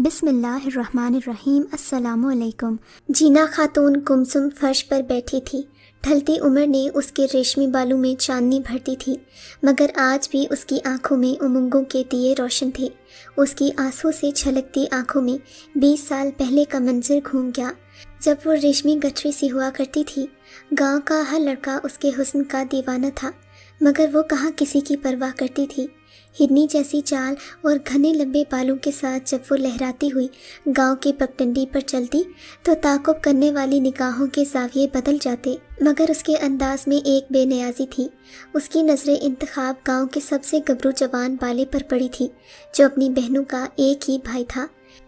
بسم اللہ الرحمن الرحیم۔ السلام علیکم۔ جینا خاتون گمسم فرش پر بیٹھی تھی۔ ڈھلتی عمر نے اس کے ریشمی بالوں میں چاندنی بھرتی تھی، مگر آج بھی اس کی آنکھوں میں امنگوں کے دیے روشن تھے۔ اس کی آنسوں سے چھلکتی آنکھوں میں 20 سال پہلے کا منظر گھوم گیا، جب وہ ریشمی گٹھری سی ہوا کرتی تھی۔ گاؤں کا ہر لڑکا اس کے حسن کا دیوانہ تھا، مگر وہ کہاں کسی کی پرواہ کرتی تھی۔ ہرنی جیسی چال اور گھنے لمبے بالوں کے ساتھ جب وہ لہراتی ہوئی گاؤں کی پگڈنڈی پر چلتی تو تعقب کرنے والی نگاہوں کے زاویے بدل جاتے، مگر اس کے انداز میں ایک بے نیازی تھی۔ اس کی نظر انتخاب گاؤں کے سب سے گبرو جوان بالے پر پڑی تھی، جو اپنی بہنوں کا ایک ہی بھائی تھا۔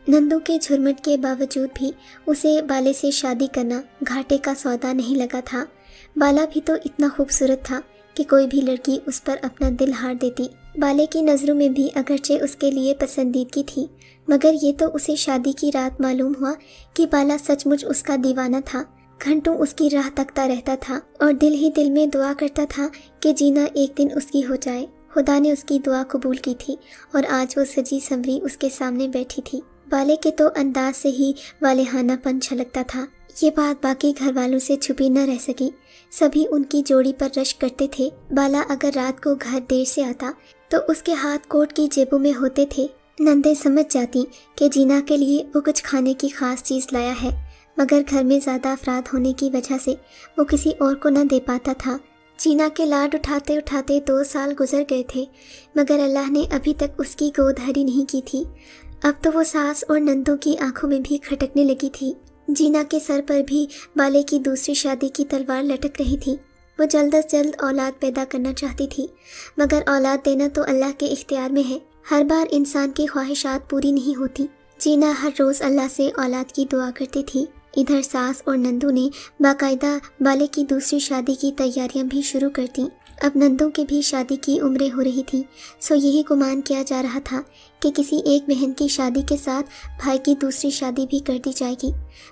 نندو کے جھرمٹ کے باوجود بھی اسے بالے سے شادی کرنا گھاٹے کا سودا نہیں لگا تھا۔ بالا بھی تو اتنا خوبصورت تھا کہ کوئی بھی لڑکی اس پر اپنا دل ہار دیتی۔ بالے کی نظروں میں بھی اگرچہ اس کے لیے پسندیدگی تھی، مگر یہ تو اسے شادی کی رات معلوم ہوا کہ بالا سچ مچ اس کا دیوانہ تھا۔ گھنٹوں اس کی راہ تکتا رہتا تھا اور دل ہی دل میں دعا کرتا تھا کہ جینا ایک دن اس کی ہو جائے۔ خدا نے اس کی دعا قبول کی تھی اور آج وہ سجی سنوری اس کے سامنے بیٹھی تھی۔ بالے کے تو انداز سے ہی والہانہ پن چھلکتا تھا۔ یہ بات باقی گھر والوں سے چھپی نہ رہ سکی، سبھی ان کی جوڑی پر رشک کرتے تھے۔ بالا اگر رات کو گھر دیر سے آتا تو اس کے ہاتھ کوٹ کی جیبوں میں ہوتے تھے۔ نندیں سمجھ جاتی کہ جینا کے لیے وہ کچھ کھانے کی خاص چیز لایا ہے، مگر گھر میں زیادہ افراد ہونے کی وجہ سے وہ کسی اور کو نہ دے پاتا تھا۔ جینا کے لاڈ اٹھاتے اٹھاتے 2 سال گزر گئے تھے، مگر اللہ نے ابھی تک اس کی گود ہری نہیں کی تھی۔ اب تو وہ ساس اور نندوں کی آنکھوں میں بھی کھٹکنے لگی تھی۔ جینا کے سر پر بھی بالے کی دوسری شادی کی تلوار لٹک رہی تھی۔ وہ جلد از جلد اولاد پیدا کرنا چاہتی تھی، مگر اولاد دینا تو اللہ کے اختیار میں ہے۔ ہر بار انسان کی خواہشات پوری نہیں ہوتی۔ جینا ہر روز اللہ سے اولاد کی دعا کرتی تھی۔ ادھر ساس اور نندو نے باقاعدہ بالے کی دوسری شادی کی تیاریاں بھی شروع کر دیں۔ اب نندوں کی بھی شادی کی عمریں ہو رہی تھیں، سو یہی گمان کیا جا رہا تھا کہ کسی ایک بہن کی شادی کے ساتھ بھائی کی دوسری شادی بھی کر دی جائے گی،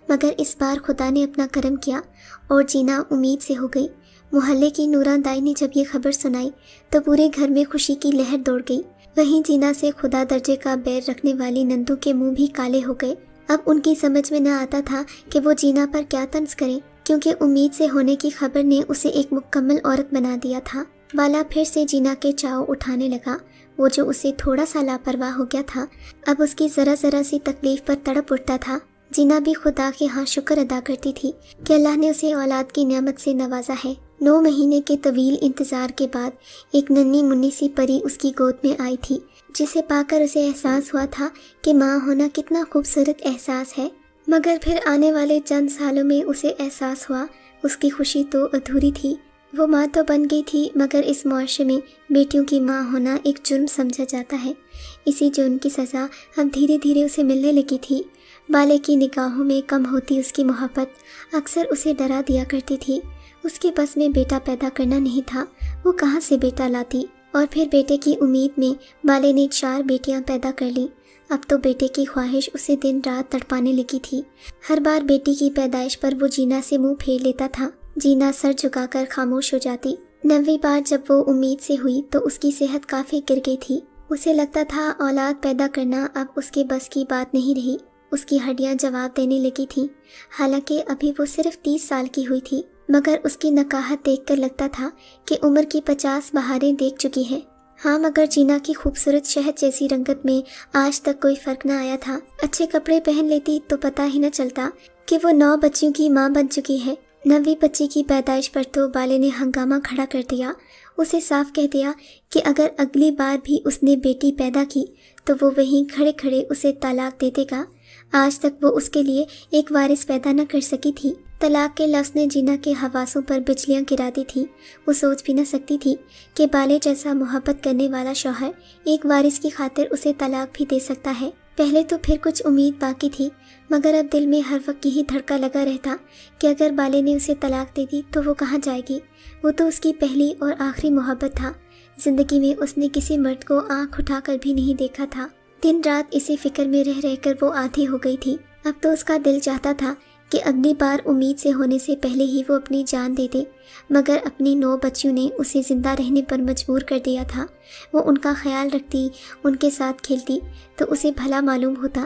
مگر اس بار خدا نے اپنا کرم کیا اور جینا امید سے ہو گئی۔ محلے کی نوراں دائی نے جب یہ خبر سنائی تو پورے گھر میں خوشی کی لہر دوڑ گئی۔ وہیں جینا سے خدا درجے کا بیر رکھنے والی نندو کے منہ بھی کالے ہو گئے۔ اب ان کی سمجھ میں نہ آتا تھا کہ وہ جینا پر کیا طنز کریں، کیونکہ امید سے ہونے کی خبر نے اسے ایک مکمل عورت بنا دیا تھا۔ بالا پھر سے جینا کے چاؤ اٹھانے لگا۔ وہ جو اسے تھوڑا سا لاپرواہ ہو گیا تھا، اب اس کی ذرا ذرا سی تکلیف پر تڑپ اٹھتا تھا۔ جینا بھی خدا کے ہاں شکر ادا کرتی تھی کہ اللہ نے اسے اولاد کی نعمت سے نوازا ہے۔ 9 مہینے کے طویل انتظار کے بعد ایک ننھی منی سی پری اس کی گود میں آئی تھی، جسے پا کر اسے احساس ہوا تھا کہ ماں ہونا کتنا خوبصورت احساس ہے، مگر پھر آنے والے چند سالوں میں اسے احساس ہوا اس کی خوشی تو ادھوری تھی۔ وہ ماں تو بن گئی تھی، مگر اس معاشرے میں بیٹیوں کی ماں ہونا ایک جرم سمجھا جاتا ہے۔ اسی جرم کی سزا اب دھیرے دھیرے اسے ملنے لگی تھی۔ بالے کی نگاہوں میں کم ہوتی اس کی محبت اکثر اسے ڈرا دیا کرتی تھی۔ اس کے بس میں بیٹا پیدا کرنا نہیں تھا، وہ کہاں سے بیٹا لاتی؟ اور پھر بیٹے کی امید میں بالے نے 4 بیٹیاں پیدا کر لیں۔ اب تو بیٹے کی خواہش اسے دن رات تڑپانے لگی تھی۔ ہر بار بیٹی کی پیدائش پر وہ جینا سے منہ پھیر لیتا تھا۔ جینا سر جھکا کر خاموش ہو جاتی۔ 9ویں بار جب وہ امید سے ہوئی تو اس کی صحت کافی گر گئی تھی۔ اسے لگتا تھا اولاد پیدا کرنا اب اس کے بس کی بات نہیں رہی۔ اس کی ہڈیاں جواب دینے لگی تھیں، حالانکہ ابھی وہ صرف 30 سال کی ہوئی تھی، مگر اس کی نکاہت دیکھ کر لگتا تھا کہ عمر کی 50 بہاریں دیکھ چکی ہے۔ ہاں، مگر جینا کی خوبصورت شہد جیسی رنگت میں آج تک کوئی فرق نہ آیا تھا۔ اچھے کپڑے پہن لیتی تو پتہ ہی نہ چلتا کہ وہ 9 بچیوں کی ماں بن چکی ہے۔ 9ویں بچی کی پیدائش پر تو بالے نے ہنگامہ کھڑا کر دیا۔ اسے صاف کہہ دیا کہ اگر اگلی بار بھی اس نے بیٹی پیدا کی تو وہ وہیں کھڑے کھڑے اسے طلاق دے دے گا۔ آج تک وہ اس کے لیے ایک وارث پیدا نہ کر سکی تھی۔ طلاق کے لفظ نے جینا کے حواسوں پر بجلیاں گرا دی تھی۔ وہ سوچ بھی نہ سکتی تھی کہ بالے جیسا محبت کرنے والا شوہر ایک وارث کی خاطر اسے طلاق بھی دے سکتا ہے۔ پہلے تو پھر کچھ امید باقی تھی، مگر اب دل میں ہر وقت یہی دھڑکا لگا رہتا کہ اگر بالے نے اسے طلاق دے دی تو وہ کہاں جائے گی؟ وہ تو اس کی پہلی اور آخری محبت تھا۔ زندگی میں اس نے کسی مرد کو آنکھ اٹھا کر بھی نہیں دیکھا تھا۔ دن رات اسی فکر میں رہ رہ کر وہ آدھی ہو گئی تھی۔ اب تو اس کا دل چاہتا تھا کہ اگلی بار امید سے ہونے سے پہلے ہی وہ اپنی جان دے دے، مگر اپنی 9 بچیوں نے اسے زندہ رہنے پر مجبور کر دیا تھا۔ وہ ان کا خیال رکھتی، ان کے ساتھ کھیلتی تو اسے بھلا معلوم ہوتا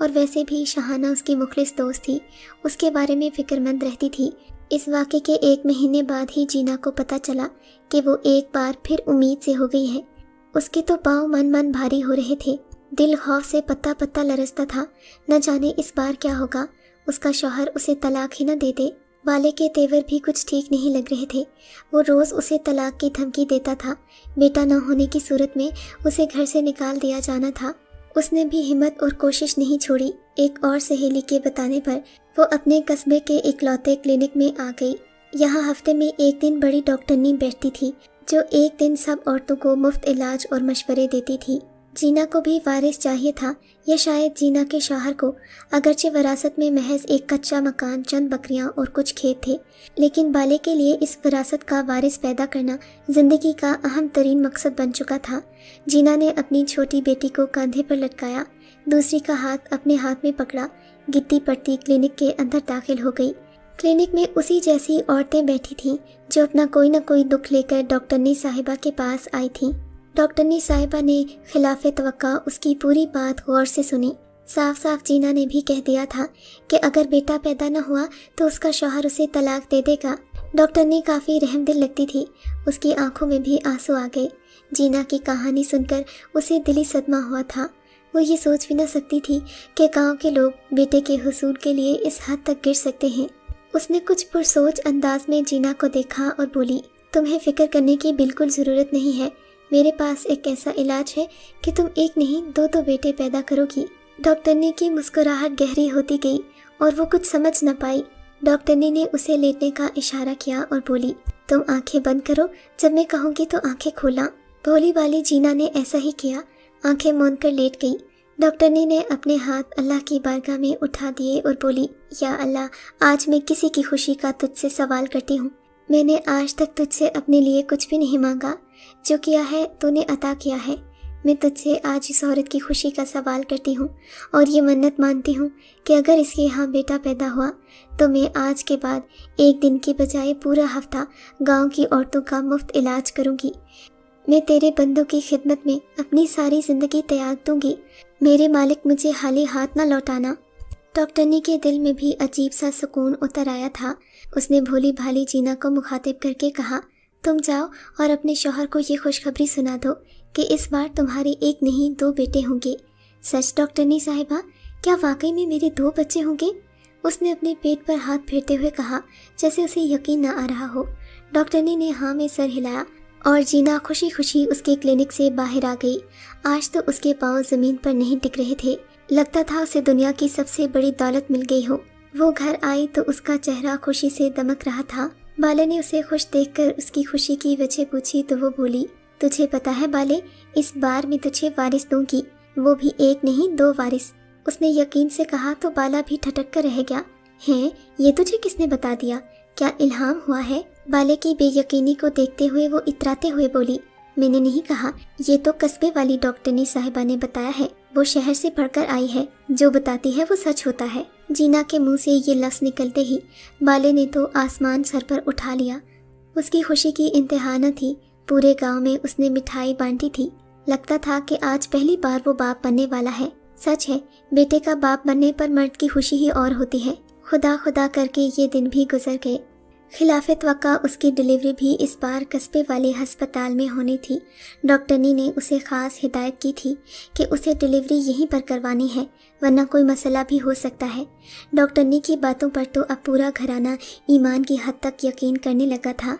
اور ویسے بھی شہانہ اس کی مخلص دوست تھی، اس کے بارے میں فکر مند رہتی تھی۔ اس واقعے کے 1 مہینے بعد ہی جینا کو پتہ چلا کہ وہ ایک بار پھر امید سے ہو گئی ہے۔ اس کے تو پاؤں من بھاری ہو رہے تھے، دل خوف سے پتا پتا لرزتا تھا، نہ جانے اس بار کیا ہوگا، اس کا شوہر اسے طلاق ہی نہ دے دے۔ بالے کے تیور بھی کچھ ٹھیک نہیں لگ رہے تھے، وہ روز اسے طلاق کی دھمکی دیتا تھا، بیٹا نہ ہونے کی صورت میں اسے گھر سے نکال دیا جانا تھا۔ اس نے بھی ہمت اور کوشش نہیں چھوڑی۔ ایک اور سہیلی کے بتانے پر وہ اپنے قصبے کے اکلوتے کلینک میں آ گئی۔ یہاں ہفتے میں 1 دن بڑی ڈاکٹرنی بیٹھتی تھی، جو 1 دن سب عورتوں کو مفت علاج اور مشورے دیتی تھی۔ جینا کو بھی وارث چاہیے تھا، یا شاید جینا کے شوہر کو، اگرچہ وراثت میں محض ایک کچا مکان، چند بکریاں اور کچھ کھیت تھے، لیکن بالے کے لیے اس وراثت کا وارث پیدا کرنا زندگی کا اہم ترین مقصد بن چکا تھا۔ جینا نے اپنی چھوٹی بیٹی کو کاندھے پر لٹکایا، دوسری کا ہاتھ اپنے ہاتھ میں پکڑا، گدی پڑتی کلینک کے اندر داخل ہو گئی۔ کلینک میں اسی جیسی عورتیں بیٹھی تھیں جو اپنا کوئی نہ کوئی دکھ لے کر ڈاکٹرنی صاحبہ کے پاس آئی تھیں۔ ڈاکٹرنی صاحبہ نے خلاف توقع اس کی پوری بات غور سے سنی۔ صاف صاف جینا نے بھی کہہ دیا تھا کہ اگر بیٹا پیدا نہ ہوا تو اس کا شوہر اسے طلاق دے دے گا۔ ڈاکٹرنی کافی رحم دل لگتی تھی، اس کی آنکھوں میں بھی آنسو آ گئے۔ جینا کی کہانی سن کر اسے دلی صدمہ ہوا تھا۔ وہ یہ سوچ بھی نہ سکتی تھی کہ گاؤں کے لوگ بیٹے کے حصول کے لیے اس حد تک گر سکتے ہیں۔ اس نے کچھ پرسوچ انداز میں جینا کو دیکھا اور بولی، تمہیں فکر کرنے کی بالکل ضرورت نہیں ہے، میرے پاس ایک ایسا علاج ہے کہ تم 1 نہیں 2 بیٹے پیدا کرو گی۔ ڈاکٹرنی کی مسکراہٹ گہری ہوتی گئی اور وہ کچھ سمجھ نہ پائی۔ ڈاکٹرنی نے اسے لیٹنے کا اشارہ کیا اور بولی، تم آنکھیں بند کرو، جب میں کہوں گی تو آنکھیں کھولا۔ بھولی بالی جینا نے ایسا ہی کیا، آنکھیں موند کر لیٹ گئی۔ ڈاکٹرنی نے اپنے ہاتھ اللہ کی بارگاہ میں اٹھا دیے اور بولی، یا اللہ، آج میں کسی کی خوشی کا تجھ سے سوال کرتی ہوں۔ میں نے آج تک تجھ سے اپنے لیے کچھ بھی نہیں مانگا، جو کیا ہے تو نے عطا کیا ہے۔ میں تجھ سے آج اس عورت کی خوشی کا سوال کرتی ہوں اور یہ منت مانتی ہوں کہ اگر اس کے یہاں بیٹا پیدا ہوا تو میں آج کے بعد 1 دن کی بجائے پورا ہفتہ گاؤں کی عورتوں کا مفت علاج کروں گی۔ میں تیرے بندوں کی خدمت میں اپنی ساری زندگی تیاگ دوں گی، میرے مالک مجھے خالی ہاتھ نہ لوٹانا۔ ڈاکٹرنی کے دل میں بھی عجیب سا سکون اتر آیا تھا۔ اس نے بھولی بھالی جینا کو مخاطب کر کے کہا، تم جاؤ اور اپنے شوہر کو یہ خوشخبری سنا دو کہ اس بار تمہارے 1 نہیں 2 بیٹے ہوں گے۔ سچ ڈاکٹرنی صاحبہ، کیا واقعی میں میرے 2 بچے ہوں گے؟ اس نے اپنے پیٹ پر ہاتھ پھیرتے ہوئے کہا، جیسے اسے یقین نہ آ رہا ہو۔ ڈاکٹرنی نے ہاں میں سر ہلایا اور جینا خوشی خوشی اس کے کلینک سے باہر آ گئی۔ آج تو اس کے پاؤں زمین پر نہیں ٹک رہے تھے، لگتا تھا اسے دنیا کی سب سے بڑی دولت مل گئی ہو۔ وہ گھر آئی تو اس کا چہرہ خوشی سے دمک رہا تھا۔ بالے نے اسے خوش دیکھ کر اس کی خوشی کی وجہ پوچھی تو وہ بولی، تجھے پتا ہے بالے، اس بار میں تجھے وارث دوں گی، وہ بھی 1 نہیں 2 وارث۔ اس نے یقین سے کہا تو بالا بھی ٹھٹک کر رہ گیا۔ ہیں، یہ تجھے کس نے بتا دیا؟ کیا الہام ہوا ہے؟ بالے کی بے یقینی کو دیکھتے ہوئے وہ اتراتے ہوئے بولی، میں نے نہیں کہا، یہ تو قصبے والی ڈاکٹرنی صاحبہ نے بتایا ہے، وہ شہر سے پڑھ کر آئی ہے، جو بتاتی ہے وہ سچ ہوتا ہے۔ جینا کے منہ سے یہ لفظ نکلتے ہی بالے نے تو آسمان سر پر اٹھا لیا۔ اس کی خوشی کی انتہا نہ تھی، پورے گاؤں میں اس نے مٹھائی بانٹی تھی۔ لگتا تھا کہ آج پہلی بار وہ باپ بننے والا ہے۔ سچ ہے، بیٹے کا باپ بننے پر مرد کی خوشی ہی اور ہوتی ہے۔ خدا خدا کر کے یہ دن بھی گزر گئے۔ خلاف توقع اس کی ڈلیوری بھی اس بار قصبے والے ہسپتال میں ہونی تھی۔ ڈاکٹرنی نے اسے خاص ہدایت کی تھی کہ اسے ڈلیوری یہیں پر کروانی ہے، ورنہ کوئی مسئلہ بھی ہو سکتا ہے۔ ڈاکٹرنی کی باتوں پر تو اب پورا گھرانہ ایمان کی حد تک یقین کرنے لگا تھا۔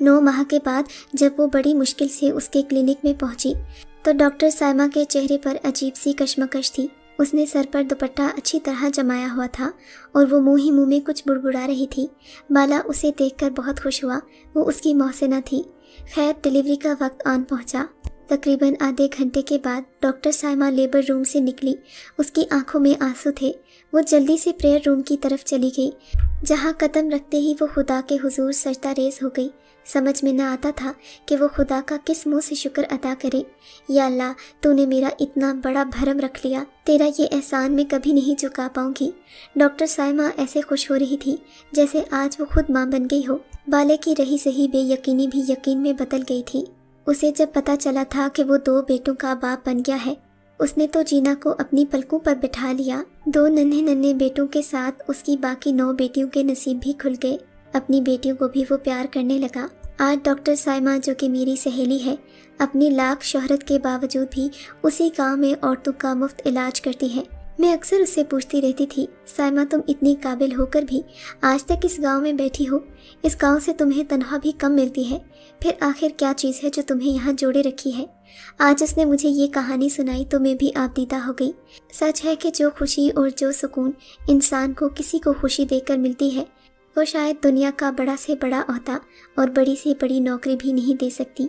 9 ماہ کے بعد جب وہ بڑی مشکل سے اس کے کلینک میں پہنچی تو ڈاکٹر سائمہ کے چہرے پر عجیب سی کشمکش تھی۔ اس نے سر پر دوپٹہ اچھی طرح جمایا ہوا تھا اور وہ منہ ہی منہ میں کچھ بڑبڑا رہی تھی۔ بالا اسے دیکھ کر بہت خوش ہوا، وہ اس کی محسنہ تھی۔ خیر، ڈلیوری کا وقت آن پہنچا۔ تقریباً آدھے گھنٹے کے بعد ڈاکٹر سائمہ لیبر روم سے نکلی۔ اس کی آنکھوں میں آنسو تھے۔ وہ جلدی سے پریئر روم کی طرف چلی گئی، جہاں قدم رکھتے ہی وہ خدا کے حضور سجدہ ریز ہو گئی۔ سمجھ میں نہ آتا تھا کہ وہ خدا کا کس منہ سے شکر ادا کرے۔ یا اللہ، تو نے میرا اتنا بڑا بھرم رکھ لیا، تیرا یہ احسان میں کبھی نہیں چکا پاؤں گی۔ ڈاکٹر سائمہ ایسے خوش ہو رہی تھی جیسے آج وہ خود ماں بن گئی ہو۔ بالے کی رہی سہی بے یقینی بھی یقین میں بدل گئی تھی۔ اسے جب پتہ چلا تھا کہ وہ 2 بیٹوں کا باپ بن گیا ہے اس نے تو جینا کو اپنی پلکوں پر بٹھا لیا۔ 2 ننھے ننھے بیٹوں کے ساتھ اس کی باقی 9 بیٹیوں کے نصیب بھی کھل گئے۔ اپنی بیٹیوں کو بھی وہ پیار کرنے لگا۔ آج ڈاکٹر سائمہ، جو کہ میری سہیلی ہے، اپنی لاکھ شہرت کے باوجود بھی اسی گاؤں میں عورتوں کا مفت علاج کرتی ہے۔ میں اکثر اس سے پوچھتی رہتی تھی، سائمہ تم اتنی قابل ہو کر بھی آج تک اس گاؤں میں بیٹھی ہو، اس گاؤں سے تمہیں تنخواہ بھی کم ملتی ہے، پھر آخر کیا چیز ہے جو تمہیں یہاں جوڑے رکھی ہے؟ آج اس نے مجھے یہ کہانی سنائی تو میں بھی آبدیدہ ہو گئی۔ سچ ہے کہ جو خوشی اور جو سکون انسان کو کسی کو خوشی دے کر ملتی ہے، وہ شاید دنیا کا بڑا سے بڑا عہدہ اور بڑی سے بڑی نوکری بھی نہیں دے سکتی۔